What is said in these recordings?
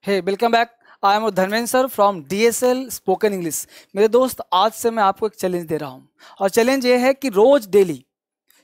Hey welcome back. I am Dharmendra sir from DSL spoken English. मेरे दोस्त, आज से मैं आपको एक चैलेंज दे रहा हूँ और चैलेंज ये है कि रोज डेली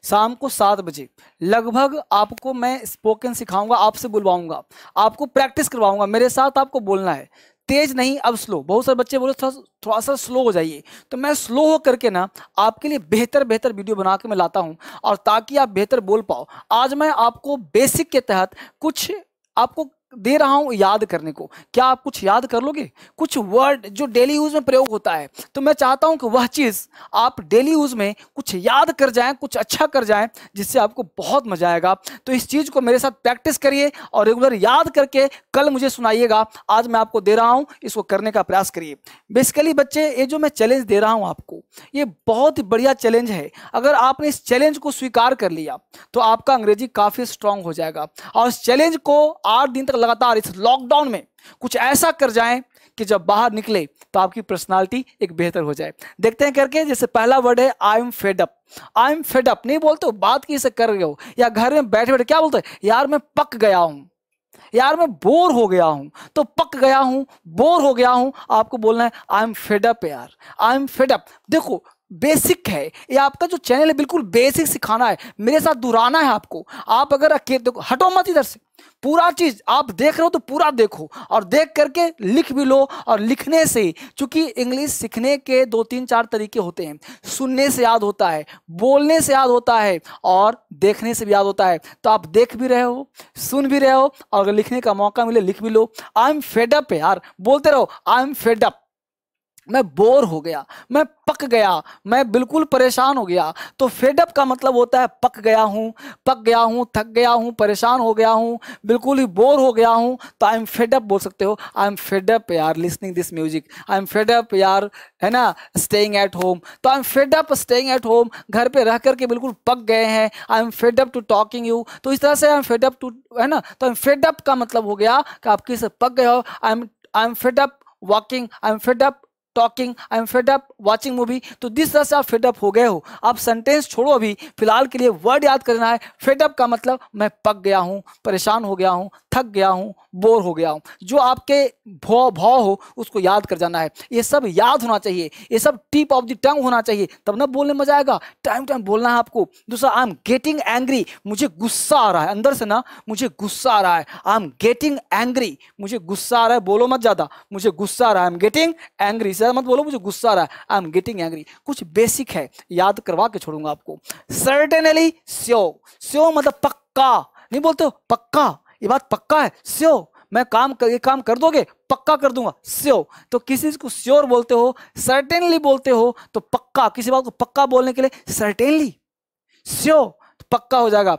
शाम को 7 बजे लगभग आपको मैं स्पोकन सिखाऊंगा, आपसे बुलवाऊंगा, आपको प्रैक्टिस करवाऊंगा। मेरे साथ आपको बोलना है, तेज नहीं, अब स्लो। बहुत सारे बच्चे बोले थोड़ा थोड़ा सा स्लो हो जाइए, तो मैं स्लो हो करके ना आपके लिए बेहतर बेहतर वीडियो बना के मैं लाता हूं, और ताकि आप बेहतर बोल पाओ। आज मैं आपको बेसिक के तहत कुछ आपको दे रहा हूं याद करने को। क्या आप कुछ याद कर लोगे? कुछ वर्ड जो डेली यूज में प्रयोग होता है, तो मैं चाहता हूं कि वह चीज आप डेली यूज में कुछ याद कर जाएं, कुछ अच्छा कर जाएं, जिससे आपको बहुत मजा आएगा। तो इस चीज को मेरे साथ प्रैक्टिस करिए और रेगुलर याद करके कल मुझे सुनाइएगा। आज मैं आपको दे रहा हूं, इसको करने का प्रयास करिए। बेसिकली बच्चे, ये जो मैं चैलेंज दे रहा हूं आपको, ये बहुत ही बढ़िया चैलेंज है। अगर आपने इस चैलेंज को स्वीकार कर लिया तो आपका अंग्रेजी काफी स्ट्रांग हो जाएगा। और इस चैलेंज को 8 दिन तक लगातार इस लॉकडाउन में कुछ ऐसा कर जाएं कि जब बाहर निकले तो आपकी पर्सनालिटी एक बेहतर हो जाए। देखते हैं करके। जैसे पहला वर्ड है आई am fed up. I am fed up नहीं बोलते हो, बात किसी से कर रहे हो या घर में बैठे बैठे क्या बोलते हैं? यार मैं पक गया हूं, यार मैं बोर हो गया हूं। तो पक गया हूं, बोर हो गया हूं, आपको बोलना है आई एम फेड अप। यार आई एम फेड अप। देखो, बेसिक है ये आपका जो चैनल है, बिल्कुल बेसिक सिखाना है, मेरे साथ दोहराना है आपको। आप अगर अकेले देखो, हटो मत इधर से, पूरा चीज आप देख रहे हो तो पूरा देखो और देख करके लिख भी लो। और लिखने से, चूंकि इंग्लिश सीखने के 2-3-4 तरीके होते हैं। सुनने से याद होता है, बोलने से याद होता है और देखने से भी याद होता है। तो आप देख भी रहे हो, सुन भी रहे हो, और अगर लिखने का मौका मिले लिख भी लो। I am fed up. यार बोलते रहो, आई एम फेड अप। मैं बोर हो गया, मैं पक गया, मैं बिल्कुल परेशान हो गया। तो फेडअप का मतलब होता है पक गया हूं, थक गया हूं, परेशान हो गया हूं, बिल्कुल ही बोर हो गया हूं। तो आई एम फेडअप बोल सकते हो। आई एम फेडअप यार listening this music. I am fed up यार, है ना, स्टेइंग एट होम। तो I am fed up staying at home, घर पे रह करके बिल्कुल पक गए हैं। I am fed up to talking you. तो इस तरह से आई एम फेडअप टू, है ना। तो आई एम फेडअप का मतलब हो गया कि आप किसी से पक गए हो। I am fed up walking, I am fed up talking, I am fed up watching movie. तो जिस तरह से आप फेड अप हो गए हो, आप सेंटेंस छोड़ो, अभी फिलहाल के लिए वर्ड याद करना है। फेड अप का मतलब मैं पक गया हूं, परेशान हो गया हूं, थक गया हूं, बोर हो गया हूं। जो आपके भाव हो उसको याद कर जाना है। ये सब याद होना चाहिए, ये सब टिप ऑफ द टंग होना चाहिए, तब ना बोलने में मजा आएगा। टाइम टाइम बोलना है आपको। दूसरा, आई एम गेटिंग एंग्री, मुझे गुस्सा आ रहा है अंदर से ना, मुझे गुस्सा आ रहा है। आई एम गेटिंग एंग्री, मुझे गुस्सा आ रहा है। बोलो मत ज्यादा, मुझे गुस्सा आ रहा है। आई एम गेटिंग एंग्री, मत बोलो मुझे गुस्सा आ रहा है। I am getting angry. कुछ बेसिक है, याद करवा के छोड़ूंगा आपको। सर्टेनली श्योर, श्योर मतलब पक्का। नहीं बोलते हो पक्का, ये बात पक्का है, श्योर मैं ये काम कर दोगे, पक्का कर दूंगा, श्योर। तो किसी चीज को श्योर बोलते हो, सर्टेनली बोलते हो, तो पक्का, किसी बात को पक्का बोलने के लिए सर्टेनली, श्योर, पक्का हो जाएगा।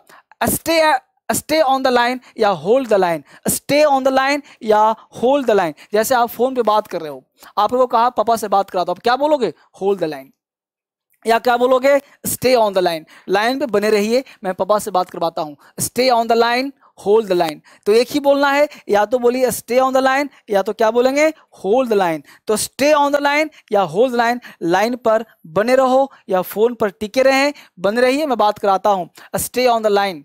Stay stay on the line या hold the line. Stay on the line या होल्ड द लाइन। जैसे आप फोन पे बात कर रहे हो, आपको कहा पापा से बात करा, तो आप क्या बोलोगे? Hold the line. या क्या बोलोगे? Stay on the line. Line पे बने रहिए, मैं पापा से बात करवाता हूं। Stay on the line, hold the line. तो एक ही बोलना है, या तो बोलिए स्टे ऑन द लाइन, या तो क्या बोलेंगे? Hold the line. तो स्टे ऑन द लाइन या होल्ड द लाइन, लाइन पर बने रहो या फोन पर टिके रहें, बने रहिए, मैं बात कराता हूं। स्टे ऑन द लाइन,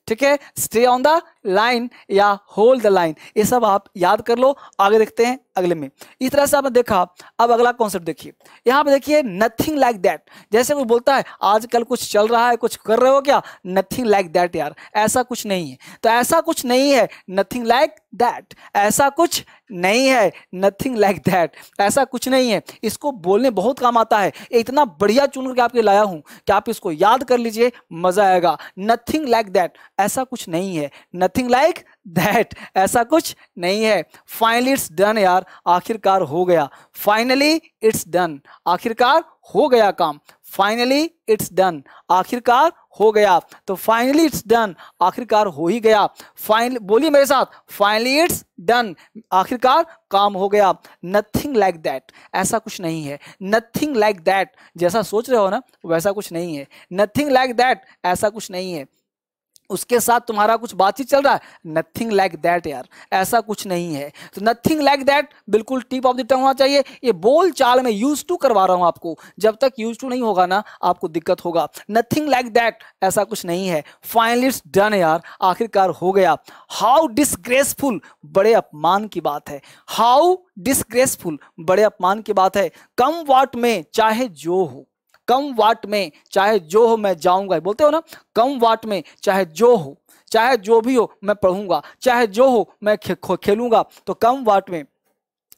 ठीक है, स्टे ऑन द लाइन या होल्ड द लाइन, ये सब आप याद कर लो। आगे देखते हैं अगले में। इस तरह से आपने देखा। अब अगला कॉन्सेप्ट देखिए, यहां पे देखिए नथिंग लाइक दैट। जैसे कोई बोलता है आजकल कुछ चल रहा है, कुछ कर रहे हो क्या? Nothing like that. यार ऐसा कुछ नहीं है, तो ऐसा कुछ नहीं है, नथिंग लाइक दैट, ऐसा कुछ नहीं है, नथिंग लाइक दैट, ऐसा कुछ नहीं है। इसको बोलने बहुत काम आता है। इतना बढ़िया चुन करके आपके लाया हूं कि आप इसको याद कर लीजिए, मजा आएगा। नथिंग लाइक दैट, ऐसा कुछ नहीं है, नथिंग लाइक दैट, ऐसा कुछ नहीं है। Finally it's done. यार आखिरकार हो गया। फाइनली इट्स डन, आखिरकार हो गया काम। फाइनली इट्स डन, आखिरकार हो गया। तो फाइनली इट्स डन, आखिरकार हो ही गया। फाइनली बोलिए मेरे साथ, फाइनली इट्स डन, आखिरकार काम हो गया। नथिंग लाइक दैट, ऐसा कुछ नहीं है। नथिंग लाइक दैट, जैसा सोच रहे हो ना वैसा कुछ नहीं है। नथिंग लाइक दैट, ऐसा कुछ नहीं है। उसके साथ तुम्हारा कुछ बातचीत चल रहा है, नथिंग लाइक दैट यार, ऐसा कुछ नहीं है। तो नथिंग लाइक दैट बिल्कुल टिप ऑफ द टंग होना चाहिए। ये बोल चाल में यूज टू करवा रहा हूं आपको, जब तक यूज टू नहीं होगा ना आपको दिक्कत होगा। नथिंग लाइक दैट ऐसा कुछ नहीं है। फाइनली इट्स डन यार, आखिरकार हो गया। हाउ डिसग्रेसफुल, बड़े अपमान की बात है। हाउ डिसग्रेसफुल, बड़े अपमान की बात है। कम वाट में, चाहे जो हो, कम वाट में चाहे जो हो मैं जाऊंगा, बोलते हो ना, कम वाट में चाहे जो हो, चाहे जो भी हो मैं पढ़ूंगा, चाहे जो हो मैं खेलूंगा। तो कम वाट में,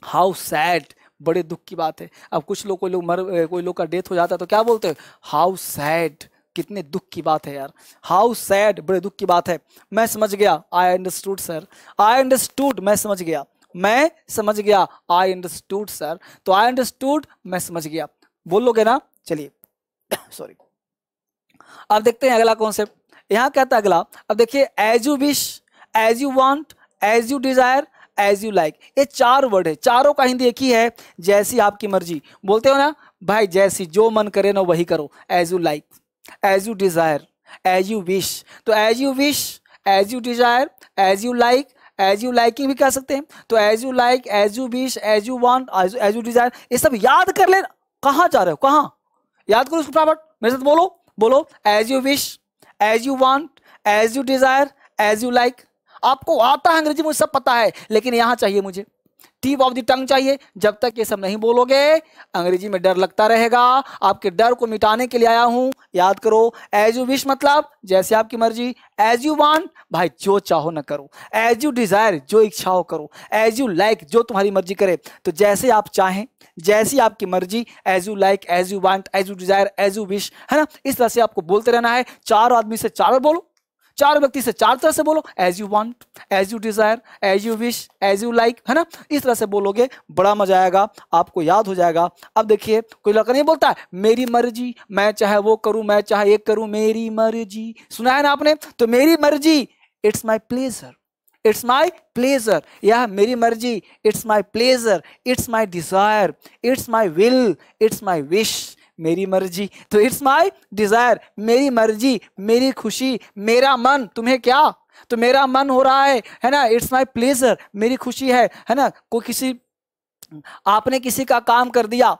हाउ सैड, बड़े दुख की बात है। अब कुछ लोग, कोई लोग का डेथ हो जाता है तो क्या बोलते हैं, हाउ सैड, कितने दुख की बात है यार, हाउ सैड, बड़े दुख की बात है। मैं समझ गया, I understood sir, I understood, मैं समझ गया, मैं समझ गया, आई अंडरस्टूड सर। तो आई अंडरस्टूड, मैं समझ गया, बोलोगे ना। चलिए सॉरी, अब देखते हैं अगला कॉन्सेप्ट। यहां कहता है अगला, अब देखिए, as you wish, as you want, as you desire, as you like, ये 4 वर्ड है, चारों का हिंदी एक ही है, जैसी आपकी मर्जी। बोलते हो ना भाई, जैसी जो मन करे ना वही करो। As you like, as you desire, as you wish. तो as you wish, as you desire, as you like, as you liking भी कह सकते हैं। तो as you like, as you wish, as you want, as you desire, ये सब याद कर लेना। कहां जा रहे हो, कहां, याद करो इसको फटाफट, मेरे साथ बोलो, बोलो, as you wish, as you want, as you desire, as you like. आपको आता है अंग्रेजी, मुझे सब पता है, लेकिन यहां चाहिए मुझे टिप ऑफ द टंग चाहिए। जब तक ये सब नहीं बोलोगे अंग्रेजी में डर लगता रहेगा। आपके डर को मिटाने के लिए आया हूं, याद करो। एज यू विश मतलब जैसे आपकी मर्जी, एज यू वांट भाई जो चाहो ना करो, एज यू डिजायर जो इच्छाओं करो, एज यू लाइक जो तुम्हारी मर्जी करे। तो जैसे आप चाहें, जैसी आपकी मर्जी, as you like, as you want, as you desire, as you wish, है ना। इस तरह से आपको बोलते रहना है। 4 आदमी से 4 बोलो, 4 व्यक्ति से 4 तरह से बोलो, as you want, as you desire, as you wish, as you like, है ना। इस तरह से बोलोगे, बड़ा मजा आएगा, आपको याद हो जाएगा। अब देखिए, कोई लड़का नहीं बोलता है मेरी मर्जी, मैं चाहे वो करूं, मैं चाहे एक करूं, मेरी मर्जी, सुना है ना आपने। तो मेरी मर्जी, it's my pleasure, it's my pleasure, या मेरी मर्जी, it's my pleasure, it's my desire, it's my will, it's my wish, मेरी मर्जी। तो इट्स माई डिजायर, मेरी मर्जी, मेरी खुशी, मेरा मन, तुम्हें क्या, तो मेरा मन हो रहा है ना। इट्स माई प्लेजर, मेरी खुशी है ना। कोई किसी, आपने किसी का काम कर दिया,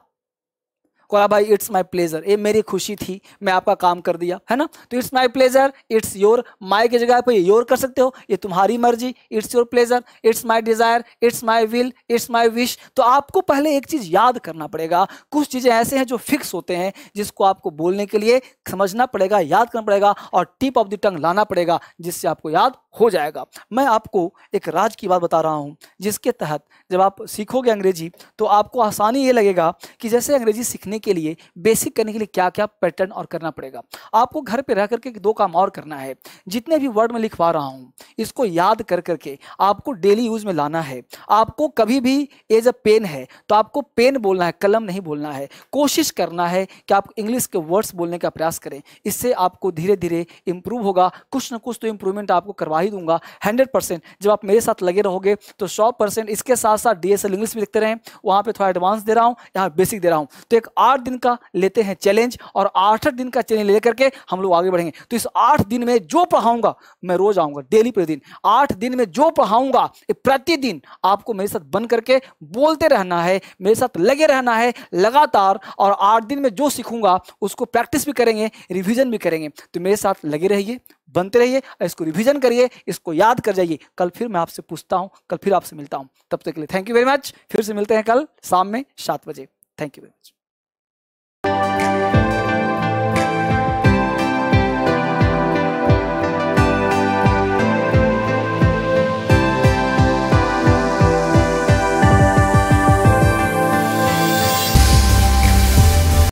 कोला भाई इट्स माई प्लेजर, ये मेरी खुशी थी, मैं आपका काम कर दिया, है ना। तो it's my pleasure, it's your, my की जगह पे योर कर सकते हो, ये तुम्हारी मर्जी, it's your pleasure, it's my desire, it's my will, it's my wish. तो आपको पहले एक चीज याद करना पड़ेगा। कुछ चीजें ऐसे हैं जो फिक्स होते हैं, जिसको आपको बोलने के लिए समझना पड़ेगा, याद करना पड़ेगा, और टिप ऑफ द टंग लाना पड़ेगा, जिससे आपको याद हो जाएगा। मैं आपको एक राज की बात बता रहा हूं, जिसके तहत जब आप सीखोगे अंग्रेजी तो आपको आसानी ये लगेगा कि जैसे अंग्रेजी सीखने के लिए, बेसिक करने के लिए क्या क्या पैटर्न और करना पड़ेगा। आपको घर पे रह करके 2 काम और करना है। जितने भी वर्ड मैं लिखवा रहा हूं, इसको याद कर करके आपको डेली यूज में लाना है। आपको कभी भी, ये जब पेन है तो आपको पेन बोलना है, कलम नहीं बोलना है। कोशिश करना है कि आप इंग्लिश के वर्ड्स बोलने का प्रयास करें, इससे आपको धीरे धीरे इंप्रूव होगा। कुछ ना कुछ तो इंप्रूवमेंट आपको करवा ही दूंगा 100%। जब आप मेरे साथ लगे रहोगे तो 100%। इसके साथ साथ DSL इंग्लिश भी लिखते रहें, वहां पे थोड़ा एडवांस दे रहा हूं, यहाँ बेसिक दे रहा हूं। तो एक 8 दिन का लेते हैं चैलेंज, और 8 दिन का चैलेंज लेकर के हम लोग आगे बढ़ेंगे। तो इस 8 दिन में जो पढ़ाऊंगा, मैं रोज आऊंगा, डेली प्रतिदिन 8 दिन में जो पढ़ाऊंगा प्रतिदिन आपको मेरे साथ बन करके बोलते रहना है, मेरे साथ लगे रहना है लगातार। और 8 दिन में जो सीखूंगा उसको प्रैक्टिस भी करेंगे, रिवीजन भी करेंगे। तो मेरे साथ लगे रहिए, बनते रहिए, इसको रिवीजन करिए, इसको याद कर जाइए। कल फिर मैं आपसे पूछता हूं, कल फिर आपसे मिलता हूं। तब तक के लिए थैंक यू वेरी मच। फिर से मिलते हैं कल शाम में 7 बजे। Thank you very much.